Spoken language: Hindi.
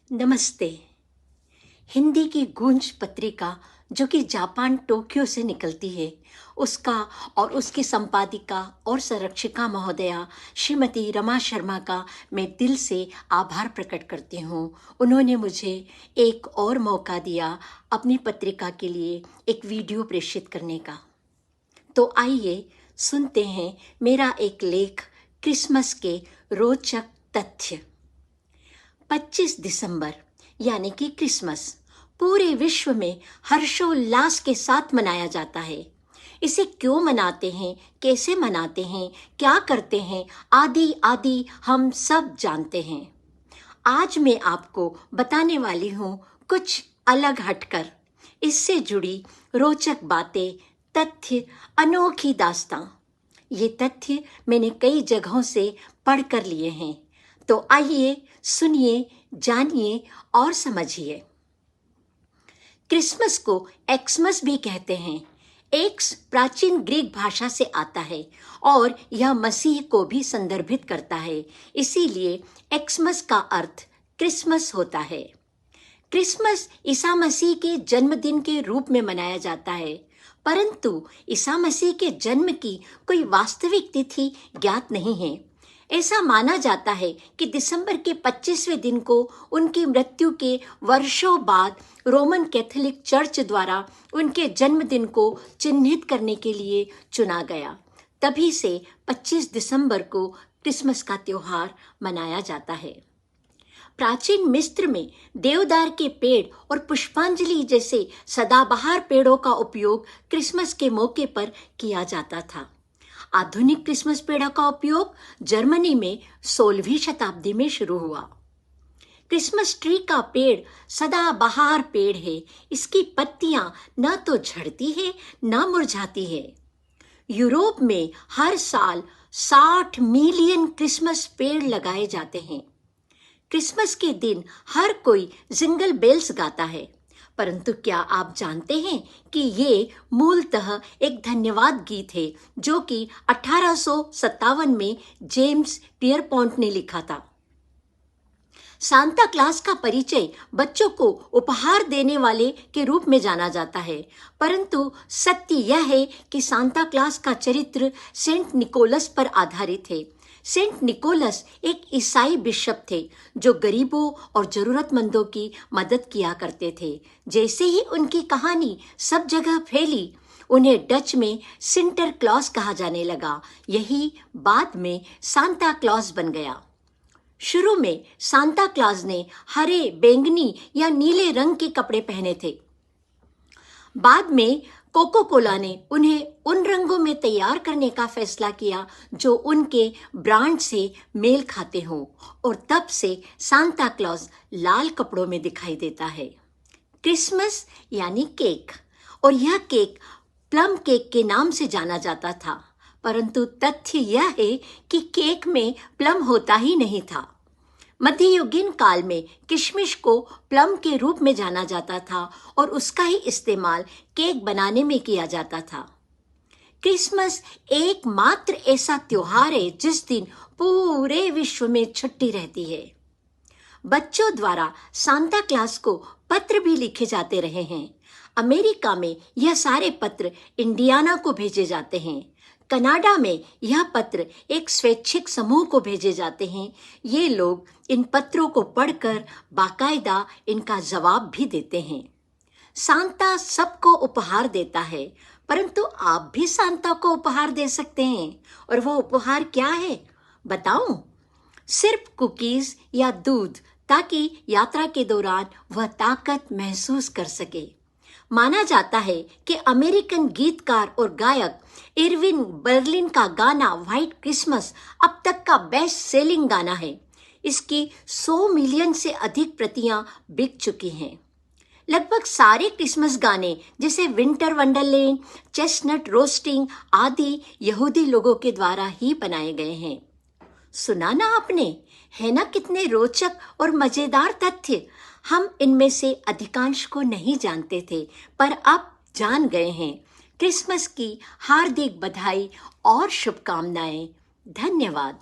नमस्ते। हिंदी की गूंज पत्रिका जो कि जापान टोक्यो से निकलती है, उसका और उसकी संपादिका और संरक्षिका महोदया श्रीमती रमा शर्मा का मैं दिल से आभार प्रकट करती हूँ। उन्होंने मुझे एक और मौका दिया अपनी पत्रिका के लिए एक वीडियो प्रेषित करने का। तो आइए सुनते हैं मेरा एक लेख, क्रिसमस के रोचक तथ्य। 25 दिसंबर यानी कि क्रिसमस पूरे विश्व में हर्षोल्लास के साथ मनाया जाता है। इसे क्यों मनाते हैं, कैसे मनाते हैं, क्या करते हैं, आदि आदि हम सब जानते हैं। आज मैं आपको बताने वाली हूँ कुछ अलग हटकर, इससे जुड़ी रोचक बातें, तथ्य, अनोखी दास्तां। ये तथ्य मैंने कई जगहों से पढ़ कर लिए हैं। तो आइए सुनिए, जानिए और समझिए। क्रिसमस को एक्समस भी कहते हैं। एक्स प्राचीन ग्रीक भाषा से आता है और यह मसीह को भी संदर्भित करता है, इसीलिए एक्समस का अर्थ क्रिसमस होता है। क्रिसमस ईसा मसीह के जन्मदिन के रूप में मनाया जाता है, परंतु ईसा मसीह के जन्म की कोई वास्तविक तिथि ज्ञात नहीं है। ऐसा माना जाता है कि दिसंबर के 25वें दिन को उनकी मृत्यु के वर्षों बाद रोमन कैथोलिक चर्च द्वारा उनके जन्मदिन को चिन्हित करने के लिए चुना गया। तभी से 25 दिसंबर को क्रिसमस का त्योहार मनाया जाता है। प्राचीन मिस्र में देवदार के पेड़ और पुष्पांजलि जैसे सदाबहार पेड़ों का उपयोग क्रिसमस के मौके पर किया जाता था। आधुनिक क्रिसमस पेड़ों का उपयोग जर्मनी में 16वीं शताब्दी में शुरू हुआ। क्रिसमस ट्री का पेड़ सदाबहार पेड़ है। इसकी पत्तियां न तो झड़ती है न मुरझाती है। यूरोप में हर साल 60 मिलियन क्रिसमस पेड़ लगाए जाते हैं। क्रिसमस के दिन हर कोई जिंगल बेल्स गाता है, परंतु क्या आप जानते हैं कि ये मूलतः एक धन्यवाद गीत है जो कि 1857 में जेम्स पियरपॉन्ट ने लिखा था। सांता क्लॉस का परिचय बच्चों को उपहार देने वाले के रूप में जाना जाता है, परंतु सत्य यह है कि सांता क्लॉस का चरित्र सेंट निकोलस पर आधारित है। सेंट निकोलस एक ईसाई बिशप थे जो गरीबों और जरूरतमंदों की मदद किया करते थे। जैसे ही उनकी कहानी सब जगह फैली, उन्हें डच में सिंटर क्लॉस कहा जाने लगा। यही बाद में सांता क्लॉस बन गया। शुरू में सांता क्लॉस ने हरे, बैंगनी या नीले रंग के कपड़े पहने थे। बाद में कोको कोला ने उन्हें उन रंगों में तैयार करने का फैसला किया जो उनके ब्रांड से मेल खाते हों, और तब से सांता क्लॉस लाल कपड़ों में दिखाई देता है। क्रिसमस यानी केक, और यह केक प्लम केक के नाम से जाना जाता था, परंतु तथ्य यह है कि केक में प्लम होता ही नहीं था। मध्ययुगीन काल में किशमिश को प्लम के रूप में जाना जाता था और उसका ही इस्तेमाल केक बनाने में किया जाता था। क्रिसमस एकमात्र ऐसा त्योहार है जिस दिन पूरे विश्व में छुट्टी रहती है। बच्चों द्वारा सांता क्लॉस को पत्र भी लिखे जाते रहे हैं। अमेरिका में यह सारे पत्र इंडियाना को भेजे जाते हैं। कनाडा में यह पत्र एक स्वैच्छिक समूह को भेजे जाते हैं। ये लोग इन पत्रों को पढ़कर बाकायदा इनका जवाब भी देते हैं। सांता सबको उपहार देता है, परंतु आप भी सांता को उपहार दे सकते हैं। और वो उपहार क्या है बताऊं? सिर्फ कुकीज या दूध, ताकि यात्रा के दौरान वह ताकत महसूस कर सके। माना जाता है कि अमेरिकन गीतकार और गायक इरविन बर्लिन का गाना व्हाइट क्रिसमस अब तक का बेस्ट सेलिंग गाना है। इसकी 100 मिलियन से अधिक प्रतियां बिक चुकी हैं। लगभग सारे क्रिसमस गाने जैसे विंटर वंडरलैंड, चेस्टनट रोस्टिंग आदि यहूदी लोगों के द्वारा ही बनाए गए हैं। सुना ना आपने? है ना कितने रोचक और मजेदार तथ्य? हम इनमें से अधिकांश को नहीं जानते थे, पर अब जान गए हैं। क्रिसमस की हार्दिक बधाई और शुभकामनाएं। धन्यवाद।